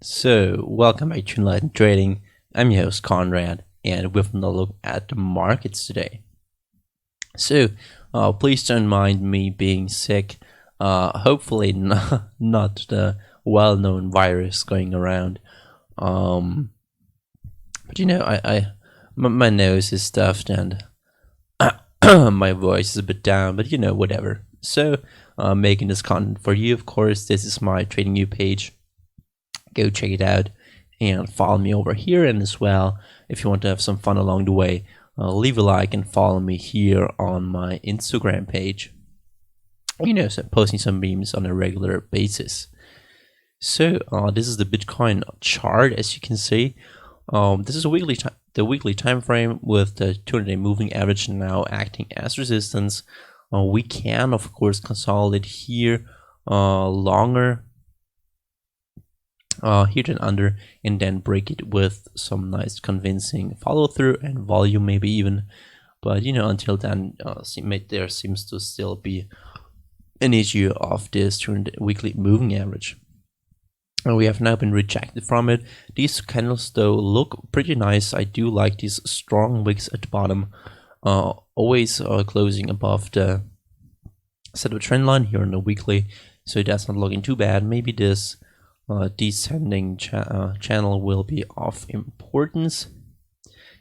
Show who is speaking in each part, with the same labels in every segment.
Speaker 1: So, welcome back to Enlightened Trading. I'm your host Conrad, and we've another look at the markets today. So, please don't mind me being sick. Hopefully, not the well-known virus going around. But you know, my nose is stuffed and my voice is a bit down. But you know, whatever. So, making this content for you, of course. This is my TradingView page. Go check it out and follow me over here. And as well, if you want to have some fun along the way, leave a like and follow me here on my Instagram page. You know, so posting some memes on a regular basis. So this is the Bitcoin chart, as you can see. This is the weekly time frame with the 200-day moving average now acting as resistance. We can, of course, consolidate here longer. Here and under, and then break it with some nice convincing follow through and volume, maybe even. But you know, until then, there seems to still be an issue of this weekly moving average. And we have now been rejected from it. These candles though look pretty nice. I do like these strong wicks at the bottom, always closing above the set of trend line here on the weekly, so that's not looking too bad. Maybe this descending channel will be of importance.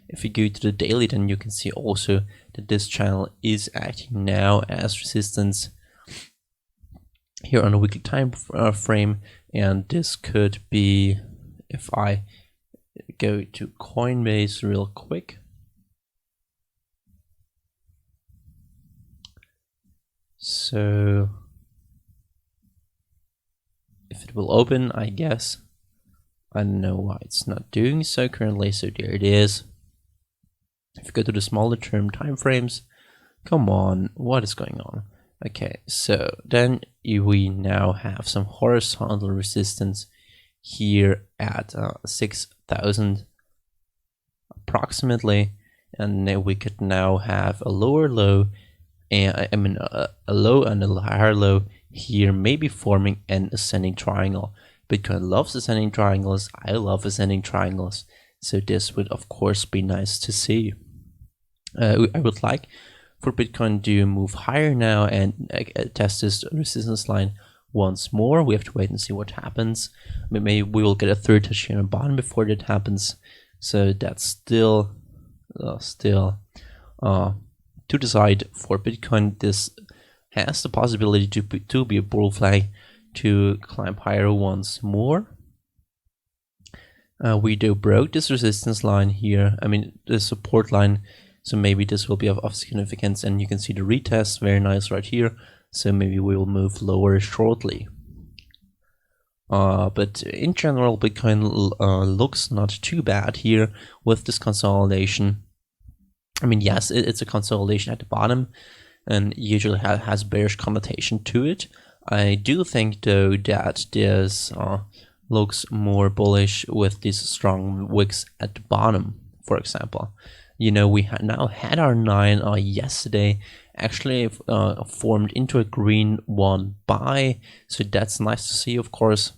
Speaker 1: If you go to the daily, then you can see also that this channel is acting now as resistance here on a weekly time frame, and this could be, if I go to Coinbase real quick, so if it will open, I guess. I don't know why it's not doing so currently, so there it is. If you go to the smaller term time frames, come on, what is going on? Okay, so then we now have some horizontal resistance here at 6,000 approximately, and then we could now have a lower low, and a low and a higher low here, maybe forming an ascending triangle. Bitcoin loves ascending triangles. I love ascending triangles, so this would of course be nice to see. I would like for Bitcoin to move higher now and test this resistance line once more. We have to wait and see what happens. Maybe we will get a third touch here on bottom before that happens, so that's still to decide for Bitcoin. This has the possibility to be a bull flag to climb higher once more. We do broke this resistance line here, the support line, so maybe this will be of significance, and you can see the retest, very nice right here, so maybe we will move lower shortly. But in general, Bitcoin looks not too bad here with this consolidation. Yes, it's a consolidation at the bottom, and usually has bearish connotation to it. I do think though that this looks more bullish with these strong wicks at the bottom. For example, you know, we now had our 9 yesterday, actually formed into a green one buy, so that's nice to see, of course.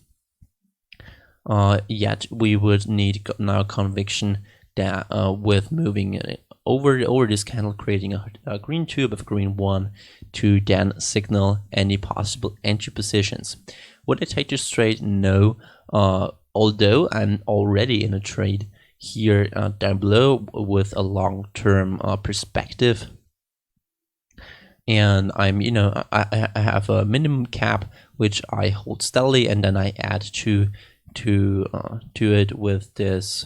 Speaker 1: Yet we would need now conviction that with moving over this candle, creating a green 2 above green 1 to then signal any possible entry positions. Would I take this trade? No, although I'm already in a trade here down below with a long-term perspective, and I have a minimum cap which I hold steadily, and then I add to it with this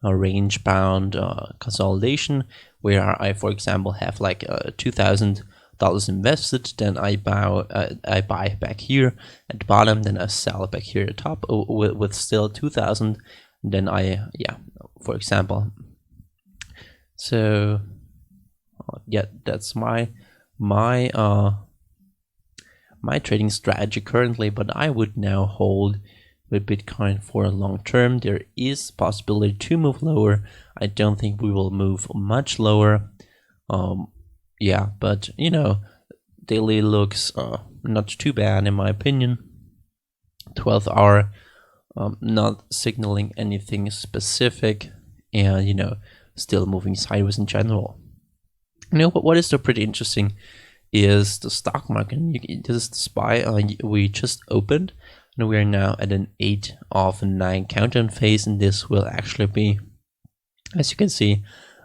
Speaker 1: range bound consolidation, where I, for example, have like $2,000 invested, then I buy back here at the bottom, then I sell back here at the top with still 2,000, then for example. So that's my trading strategy currently, but I would now hold with Bitcoin for a long term. There is possibility to move lower. I don't think we will move much lower. But you know, daily looks not too bad in my opinion. 12-hour not signaling anything specific, and still moving sideways in general. But what is still pretty interesting is the stock market. This is the SPY we just opened, and we are now at an 8 of 9 countdown phase, and this will actually be, as you can see,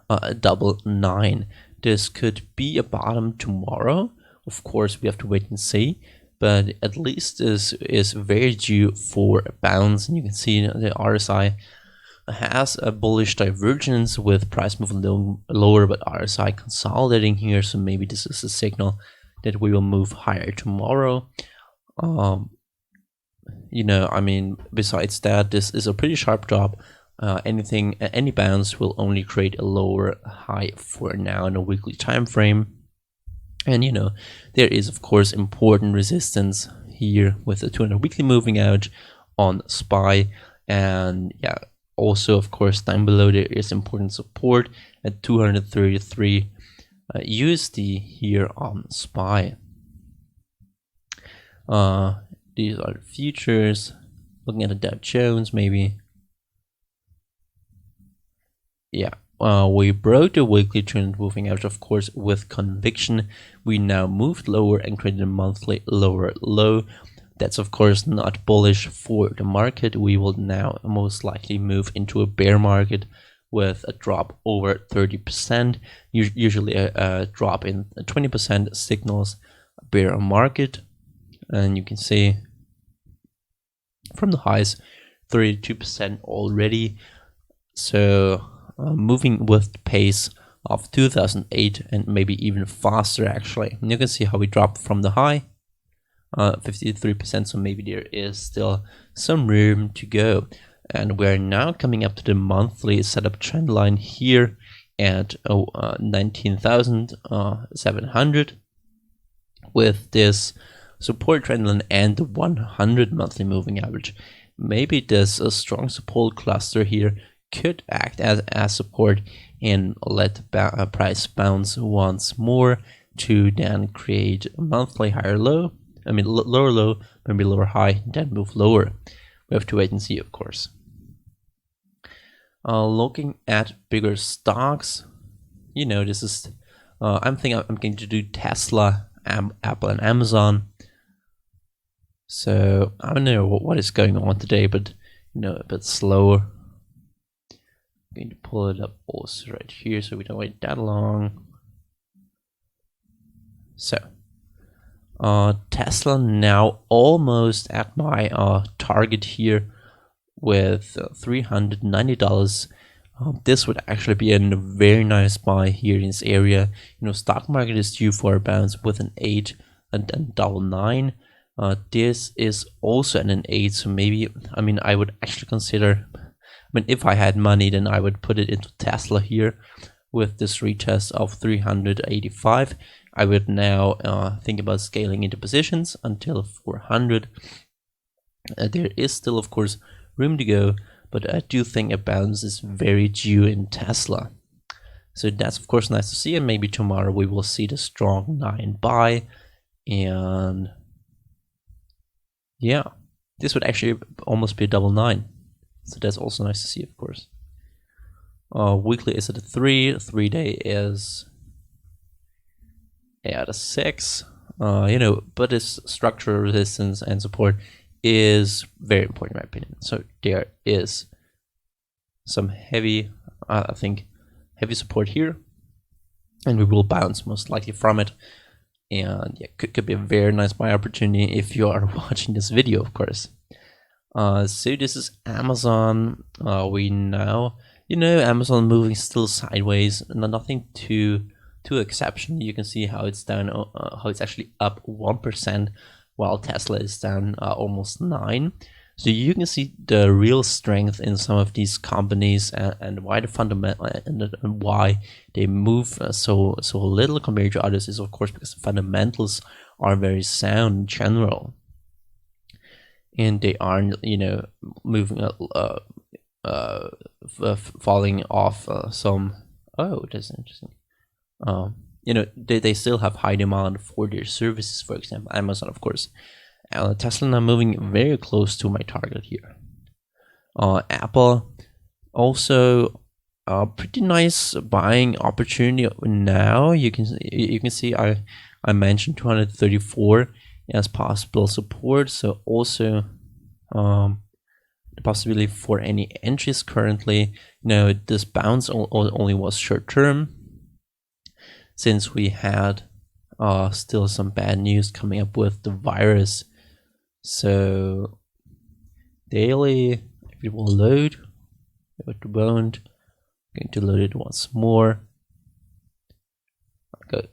Speaker 1: a double 9. This could be a bottom tomorrow. Of course, we have to wait and see, but at least this is very due for a bounce. And you can see the RSI has a bullish divergence with price moving lower, but RSI consolidating here. So maybe this is a signal that we will move higher tomorrow. Besides that, this is a pretty sharp drop. Any bounce will only create a lower high for now in a weekly time frame. And there is of course important resistance here with the 200 weekly moving average on SPY, and also of course down below there is important support at 233 USD here on SPY. These are the futures. Looking at the Dow Jones, maybe. We broke the weekly trend moving average, of course, with conviction. We now moved lower and created a monthly lower low. That's of course not bullish for the market. We will now most likely move into a bear market with a drop over 30%. Usually a drop in 20% signals a bear market, and you can see from the highs 32% already. So moving with the pace of 2008 and maybe even faster actually. And you can see how we dropped from the high, 53%, so maybe there is still some room to go. And we're now coming up to the monthly setup trend line here at 19,700 with this support trend line and the 100 monthly moving average. Maybe there's a strong support cluster here could act as support and let price bounce once more to then create a monthly higher low. Lower low, maybe lower high, then move lower. We have to wait and see, of course. Looking at bigger stocks, this is I'm going to do Tesla, Apple, and Amazon. So I don't know what is going on today, but a bit slower. I'm going to pull it up also right here so we don't wait that long. So Tesla now almost at my target here with $390. This would actually be a very nice buy here in this area. Stock market is due for a bounce with an 8 and double 9. This is also an 8, so maybe I would actually consider, if I had money, then I would put it into Tesla here with this retest of 385. I would now think about scaling into positions until 400. There is still, of course, room to go, but I do think a bounce is very due in Tesla. So that's, of course, nice to see, and maybe tomorrow we will see the strong 9 buy. And this would actually almost be a double 9. So that's also nice to see, of course. Weekly is at a 3. 3-day is at a 6. But this structural resistance and support is very important in my opinion. So there is some heavy support here, and we will bounce most likely from it. And could be a very nice buy opportunity if you are watching this video, of course. So this is Amazon. We now, Amazon moving still sideways, nothing too exceptional. You can see how it's down, how it's actually up 1%, while Tesla is down almost 9%. So you can see the real strength in some of these companies, and why the fundamental and why they move so little compared to others is, of course, because the fundamentals are very sound in general, and they aren't moving falling off some. Oh, that's interesting. They still have high demand for their services. For example, Amazon, of course. Tesla now moving very close to my target here. Apple also pretty nice buying opportunity now. You can see I mentioned 234 as possible support, so also the possibility for any entries currently. This bounce only was short term, since we had still some bad news coming up with the virus. So daily, if it will load, it won't. I'm going to load it once more. Go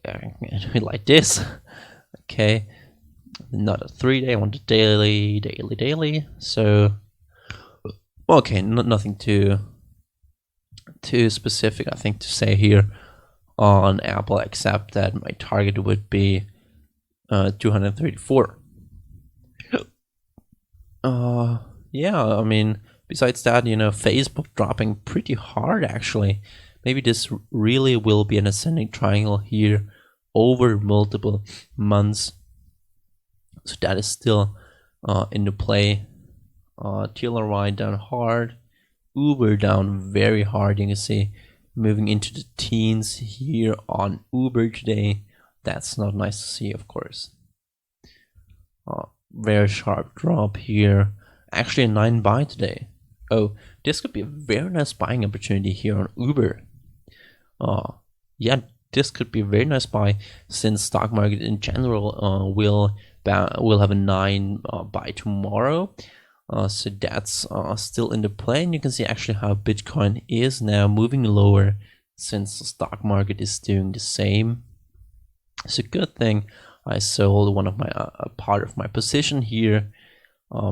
Speaker 1: like this. Okay, not a 3-day. I want a daily. So okay, nothing too specific, I think, to say here on Apple, except that my target would be 234. Yeah, I mean, besides that, Facebook dropping pretty hard actually. Maybe this really will be an ascending triangle here over multiple months. So that is still into play. TLRY down hard, Uber down very hard. You can see moving into the teens here on Uber today. That's not nice to see, of course. Very sharp drop here. Actually a 9 buy today. Oh, this could be a very nice buying opportunity here on Uber. Yeah, this could be a very nice buy, since stock market in general will have a 9 buy tomorrow. So that's still in the play, and you can see actually how Bitcoin is now moving lower, since the stock market is doing the same. It's a good thing I sold one of my part of my position here.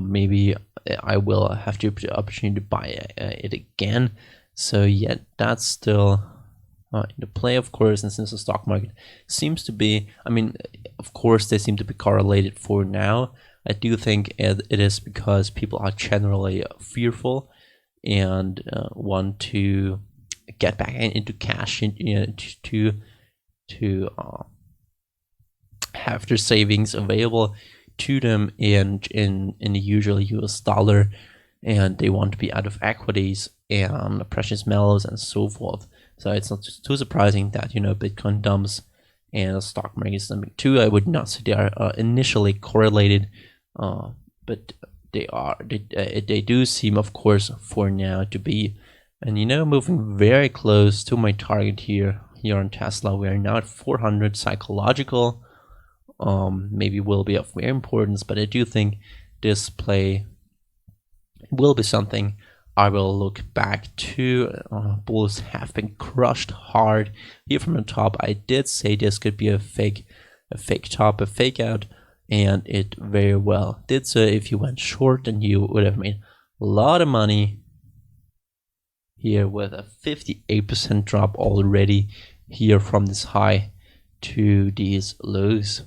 Speaker 1: Maybe I will have the opportunity to buy it again. So yeah, that's still in the play, of course. And since the stock market seems to be, I mean, of course they seem to be correlated for now. I do think it is because people are generally fearful and want to get back into cash, to have their savings available to them in the usual US dollar, and they want to be out of equities and precious metals and so forth. So it's not too surprising that Bitcoin dumps and the stock market is dumping too. I would not say they are initially correlated, but they do seem, of course, for now to be. And moving very close to my target here on Tesla. We are now at 400 psychological. Maybe will be of very importance, but I do think this play will be something I will look back to. Bulls have been crushed hard here from the top. I did say this could be a fake top, a fake out, and it very well did so. If you went short, then you would have made a lot of money here with a 58% drop already here from this high to these lows.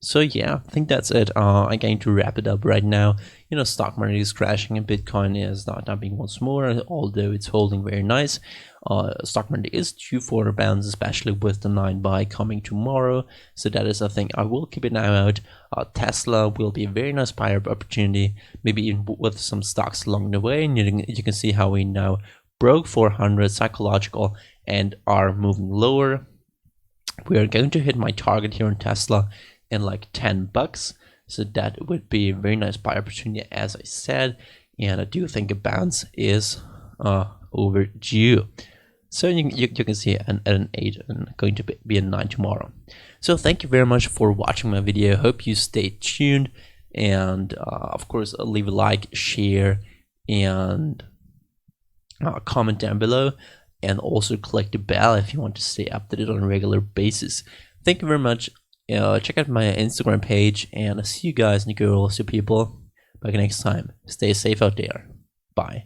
Speaker 1: So yeah, I think that's it. I'm going to wrap it up right now. Stock market is crashing and Bitcoin is not dumping once more, although it's holding very nice. Stock market is due for a bounce, especially with the 9 buy coming tomorrow. So that is a thing I will keep an eye out. Tesla will be a very nice buyer opportunity, maybe even with some stocks along the way. And you can see how we now broke 400 psychological and are moving lower. We are going to hit my target here on Tesla in like $10, so that would be a very nice buy opportunity, as I said, and I do think a bounce is overdue. So you can see an 8 and going to be a 9 tomorrow. So thank you very much for watching my video. Hope you stay tuned, and of course leave a like, share, and comment down below, and also click the bell if you want to stay updated on a regular basis. Thank you very much. Check out my Instagram page, and I'll see you guys and girls, you people, back next time. Stay safe out there. Bye.